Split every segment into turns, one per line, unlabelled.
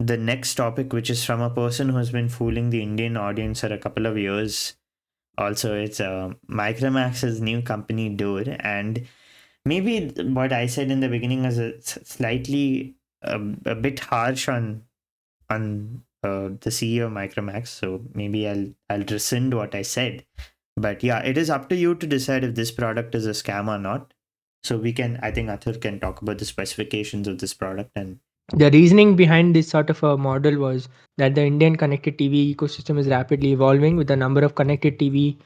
the next topic, which is from a person who's been fooling the Indian audience for a couple of years. Also, it's Micromax's new company Dor, and maybe what I said in the beginning is slightly a bit harsh on the CEO of Micromax. So maybe I'll rescind what I said. But yeah, it is up to you to decide if this product is a scam or not. So I think Athar can talk about the specifications of this product and
The reasoning behind this sort of a model was that the Indian connected TV ecosystem is rapidly evolving, with the number of connected TV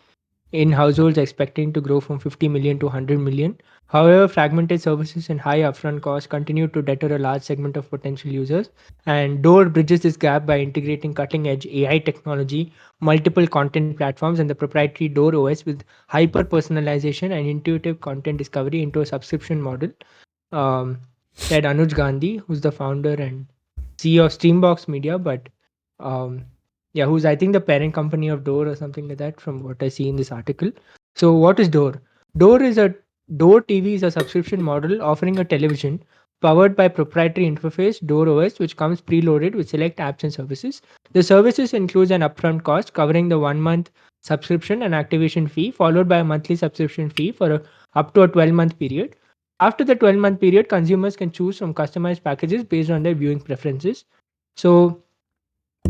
in households expecting to grow from 50 million to 100 million. However, fragmented services and high upfront costs continue to deter a large segment of potential users. And Door bridges this gap by integrating cutting edge AI technology, multiple content platforms, and the proprietary Door OS with hyper personalization and intuitive content discovery into a subscription model, um, said Anuj Gandhi, who's the founder and CEO of Streambox Media, but um, yeah, who's I think the parent company of Door or something like that, from what I see in this article. So, what is Door? Door is a Door TV is a subscription model offering a television powered by proprietary interface Door OS, which comes preloaded with select apps and services. The services includes an upfront cost covering the 1 month subscription and activation fee, followed by a monthly subscription fee for up to a 12-month period. After the 12-month period, consumers can choose from customized packages based on their viewing preferences. So,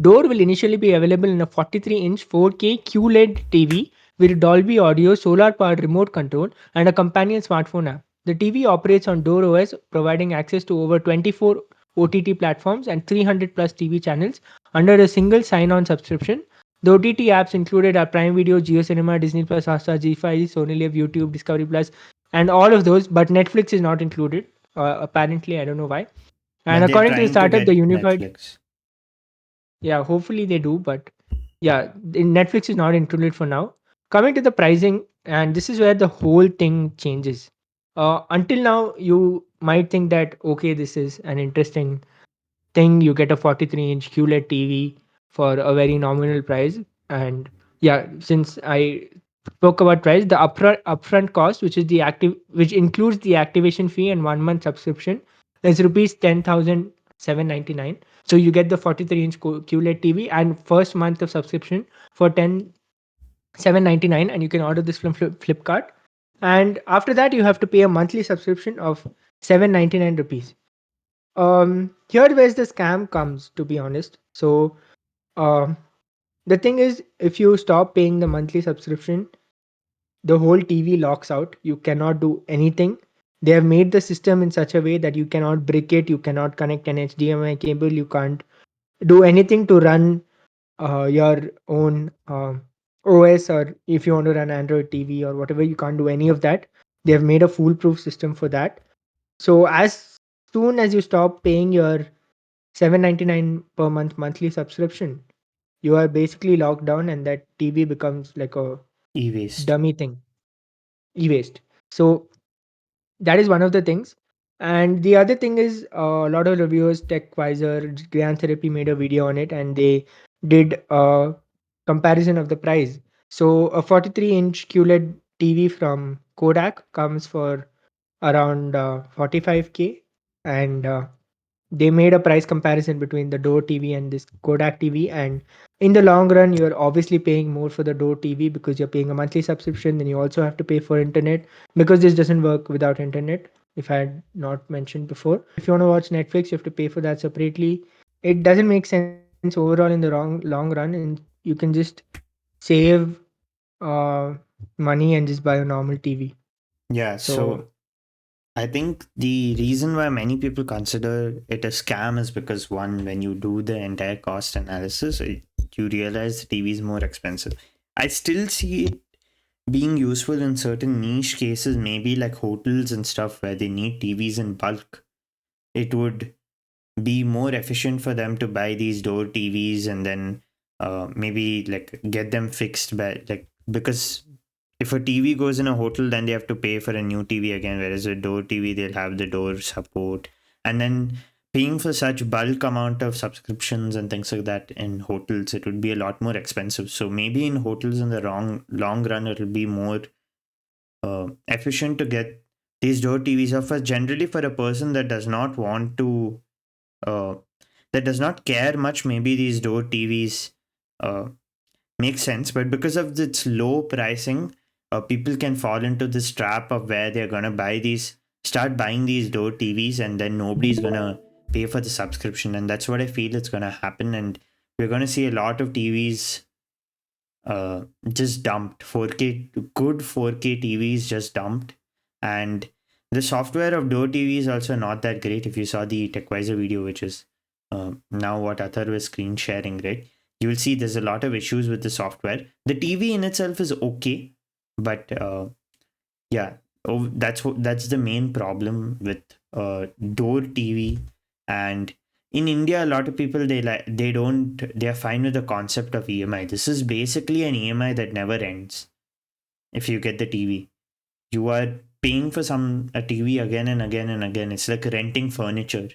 Door will initially be available in a 43-inch 4K QLED TV with Dolby Audio, solar-powered remote control, and a companion smartphone app. The TV operates on Door OS, providing access to over 24 OTT platforms and 300 plus TV channels under a single sign-on subscription. The OTT apps included are Prime Video, JioCinema, Disney Plus, Hotstar, G5, Sony Live, YouTube, Discovery Plus, and all of those. But Netflix is not included. Apparently, I don't know why. And
but they're
according to the
trying to
startup, the
get
unified,
Netflix.
yeah, hopefully they do, but yeah, Netflix is not included for now. Coming to the pricing, and this is where the whole thing changes. Until now, you might think that okay, this is an interesting thing. You get a 43-inch QLED TV for a very nominal price, and yeah, since I spoke about price, the upfront cost, which includes the activation fee and 1 month subscription, is rupees 10,799. So you get the 43-inch QLED TV and first month of subscription for 10,799, and you can order this from Flipkart. And after that, you have to pay a monthly subscription of 799 rupees. Here where's the scam comes, to be honest. So um, the thing is, if you stop paying the monthly subscription, the whole TV locks out. You cannot do anything. They have made the system in such a way that you cannot brick it, you cannot connect an HDMI cable, you can't do anything to run your own OS, or if you want to run Android TV or whatever, you can't do any of that. They have made a foolproof system for that. So as soon as you stop paying your 799 per month monthly subscription, you are basically locked down, and that TV becomes like a
E-waste.
dummy thing, e-waste. So that is one of the things. And the other thing is, a lot of reviewers, TechVisor, Grand Therapy made a video on it, and they did a comparison of the price. So a 43-inch QLED TV from Kodak comes for around 45K, and they made a price comparison between the Door TV and this Kodak TV. And in the long run, you're obviously paying more for the Door TV because you're paying a monthly subscription. Then you also have to pay for internet, because this doesn't work without internet, if I had not mentioned before. If you want to watch Netflix, you have to pay for that separately. It doesn't make sense overall in the long run, and you can just save uh, money and just buy a normal TV.
Yeah,
So
so I think the reason why many people consider it a scam is because one, when you do the entire cost analysis, you realize the TV is more expensive. I still see it being useful in certain niche cases, maybe like hotels and stuff where they need TVs in bulk. It would be more efficient for them to buy these Door TVs and then maybe like get them fixed by like, because if a TV goes in a hotel, then they have to pay for a new TV again. Whereas a Door TV, they'll have the Door support, and then paying for such bulk amount of subscriptions and things like that in hotels, it would be a lot more expensive. So maybe in hotels in the long run, it'll be more efficient to get these Door TVs. Or for generally for a person that does not want to uh, that does not care much, maybe these Door TVs uh, make sense. But because of its low pricing, people can fall into this trap of where they're gonna start buying these Door TVs, and then nobody's gonna pay for the subscription, and that's what I feel it's gonna happen. And we're gonna see a lot of TVs just dumped. 4K, good 4K TVs just dumped. And the software of Door TV is also not that great. If you saw the TechWiser video, which is now what Atharv is screen sharing, right? You will see there's a lot of issues with the software. The TV in itself is okay, but yeah, that's the main problem with Door TV. And in India, a lot of people, they're fine with the concept of EMI. This is basically an EMI that never ends. If you get the TV, you are paying for a TV again and again and again. It's like renting furniture.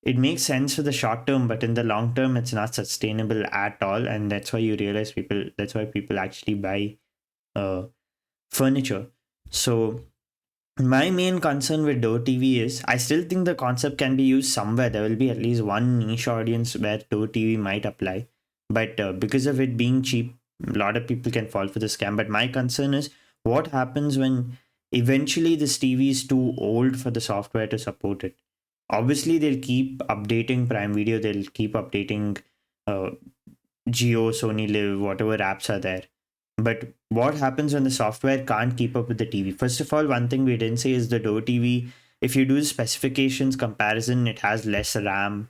It makes sense for the short term, but in the long term, it's not sustainable at all. And that's why you realize people. That's why people actually buy uh, furniture. So my main concern with Door TV is I still think the concept can be used somewhere. There will be at least one niche audience where Door TV might apply. But because of it being cheap, a lot of people can fall for the scam. But my concern is what happens when eventually this TV is too old for the software to support it. Obviously, they'll keep updating Prime Video, they'll keep updating uh, Geo, Sony Live, whatever apps are there. But what happens when the software can't keep up with the TV? First of all, one thing we didn't say is the Door TV. If you do the specifications comparison, it has less RAM.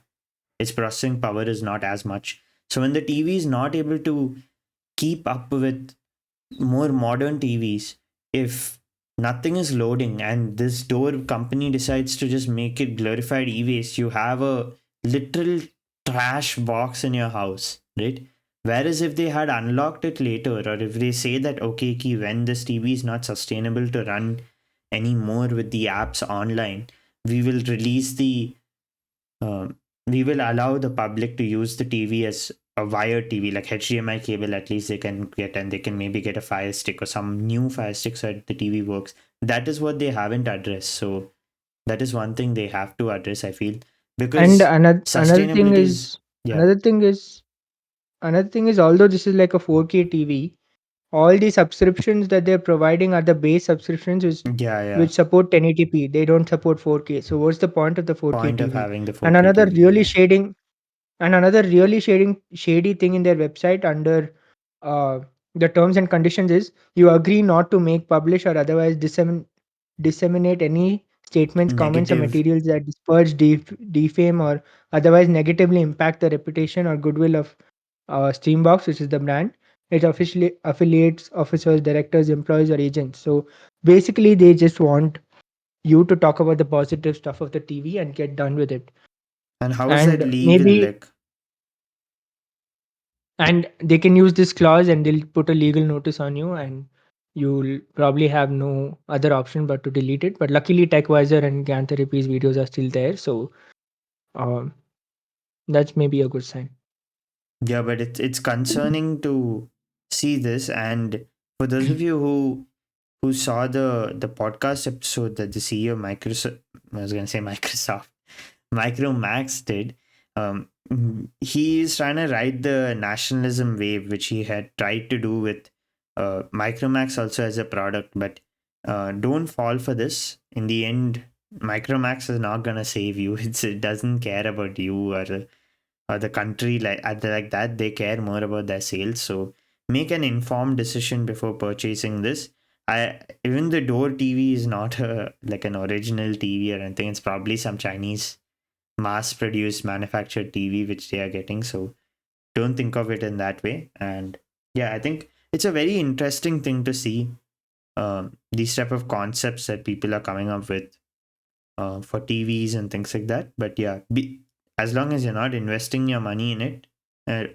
Its processing power is not as much. So when the TV is not able to keep up with more modern TVs, if nothing is loading and this Door company decides to just make it glorified e-waste, you have a literal trash box in your house, right? Whereas if they had unlocked it later, or if they say that, okay, ki, when this TV is not sustainable to run anymore with the apps online, we will release uh, we will allow the public to use the TV as a wired TV, like HDMI cable, at least they can get, and they can maybe get a Fire Stick or some new Fire Stick so that the TV works. That is what they haven't addressed. So that is one thing they have to address, I feel,
And
because sustainability is, yeah,
another thing is another thing is although this is like a 4K TV, all the subscriptions that they're providing are the base subscriptions
yeah, yeah.
which support 1080p. They don't support 4K. So what's the point of the 4K
Point of
TV?
having the
And
4K TV, yeah.
another really shady thing in their website under uh, the terms and conditions is you agree not to make, publish, or otherwise disseminate any statements, comments, or
Negative.
materials that disparage, defame, or otherwise negatively impact the reputation or goodwill of Streambox, which is the brand. It officially affiliates, officers, directors, employees, or agents. So basically, they just want you to talk about the positive stuff of the TV and get done with it.
And how is that
And
legal?
maybe
Like,
and they can use this clause and they'll put a legal notice on you, and you'll probably have no other option but to delete it. But luckily, TechWiser and GAN Therapy's videos are still there, so um, that's maybe a good sign.
yeah, but it's concerning to see this. And for those of you who saw the podcast episode that the CEO of Microsoft, I was gonna say Microsoft, Micromax did, he is trying to ride the nationalism wave, which he had tried to do with Micromax also as a product. But don't fall for this. In the end, Micromax is not gonna save you. It doesn't care about you or the country like that. They care more about their sales. So make an informed decision before purchasing this. I Even the Door TV is not like an original TV or anything. It's probably some Chinese mass produced manufactured TV which they are getting. So don't think of it in that way. And yeah, I think it's a very interesting thing to see these type of concepts that people are coming up with for TVs and things like that. But yeah, as long as you're not investing your money in it,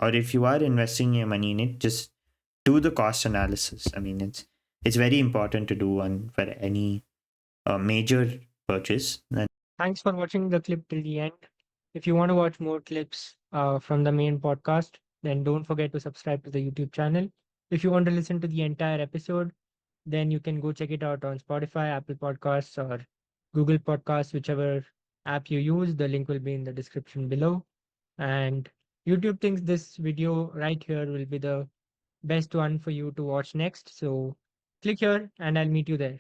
or if you are investing your money in it, just do the cost analysis. I mean, it's very important to do one for any major purchase. And
Thanks for watching the clip till the end. If you want to watch more clips from the main podcast, then don't forget to subscribe to the YouTube channel. If you want to listen to the entire episode, then you can go check it out on Spotify, Apple Podcasts, or Google Podcasts, whichever app you use. The link will be in the description below. and YouTube thinks this video right here will be the best one for you to watch next. So click here and I'll meet you there.